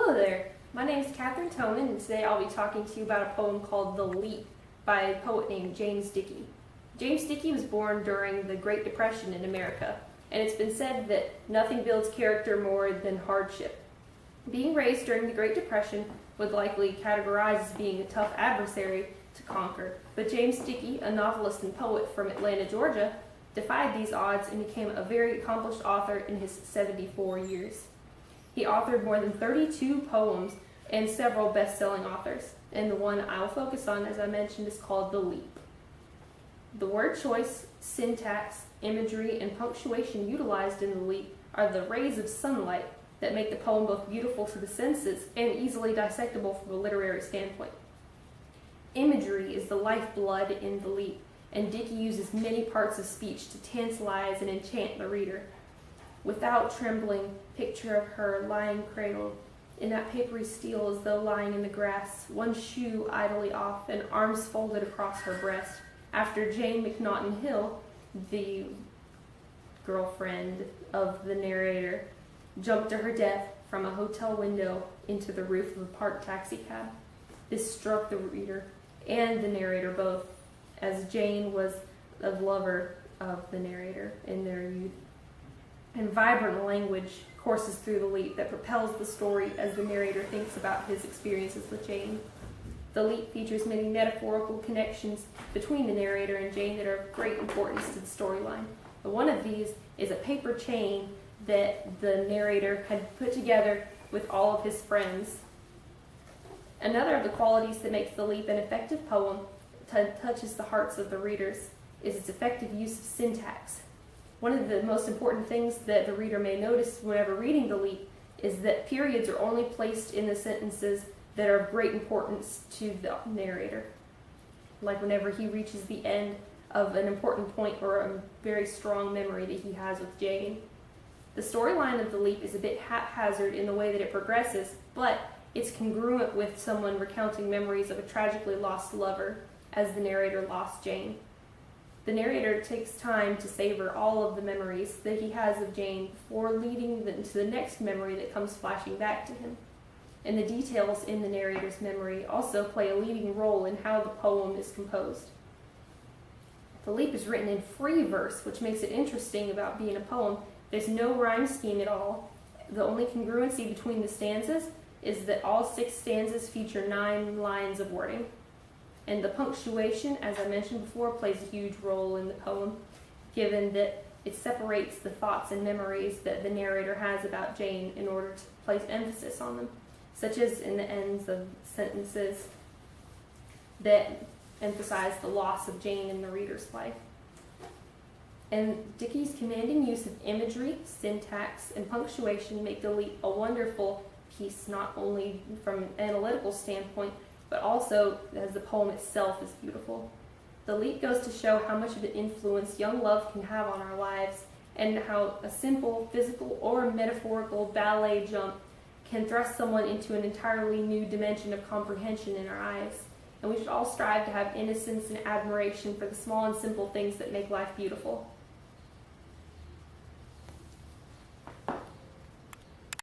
Hello there, my name is Kathryn Thomann, and today I'll be talking to you about a poem called The Leap by a poet named James Dickey. James Dickey was born during the Great Depression in America, and it's been said that nothing builds character more than hardship. Being raised during the Great Depression would likely categorize as being a tough adversary to conquer, but James Dickey, a novelist and poet from Atlanta, Georgia, defied these odds and became a very accomplished author in his 74 years. He authored more than 32 poems and several best-selling authors, and the one I will focus on, as I mentioned, is called The Leap. The word choice, syntax, imagery, and punctuation utilized in The Leap are the rays of sunlight that make the poem both beautiful to the senses and easily dissectable from a literary standpoint. Imagery is the lifeblood in The Leap, and Dickey uses many parts of speech to tantalize and enchant the reader. Without trembling, picture of her lying cradled in that papery steel as though lying in the grass, one shoe idly off and arms folded across her breast, after Jane McNaughton Hill, the girlfriend of the narrator, jumped to her death from a hotel window into the roof of a parked taxicab. This struck the reader and the narrator both, as Jane was a lover of the narrator in their youth. And vibrant language courses through The Leap that propels the story as the narrator thinks about his experiences with Jane. The Leap features many metaphorical connections between the narrator and Jane that are of great importance to the storyline. But one of these is a paper chain that the narrator had put together with all of his friends. Another of the qualities that makes The Leap an effective poem touches the hearts of the readers is its effective use of syntax. One of the most important things that the reader may notice whenever reading The Leap is that periods are only placed in the sentences that are of great importance to the narrator. Like whenever he reaches the end of an important point or a very strong memory that he has with Jane. The storyline of The Leap is a bit haphazard in the way that it progresses, but it's congruent with someone recounting memories of a tragically lost lover, as the narrator lost Jane. The narrator takes time to savor all of the memories that he has of Jane before leading to the next memory that comes flashing back to him. And the details in the narrator's memory also play a leading role in how the poem is composed. The Leap is written in free verse, which makes it interesting about being a poem. There's no rhyme scheme at all. The only congruency between the stanzas is that all 6 stanzas feature 9 lines of wording. And the punctuation, as I mentioned before, plays a huge role in the poem, given that it separates the thoughts and memories that the narrator has about Jane in order to place emphasis on them, such as in the ends of sentences that emphasize the loss of Jane in the reader's life. And Dickey's commanding use of imagery, syntax, and punctuation make The Leap a wonderful piece, not only from an analytical standpoint, but also as the poem itself is beautiful. The Leap goes to show how much of an influence young love can have on our lives, and how a simple physical or metaphorical ballet jump can thrust someone into an entirely new dimension of comprehension in our eyes. And we should all strive to have innocence and admiration for the small and simple things that make life beautiful.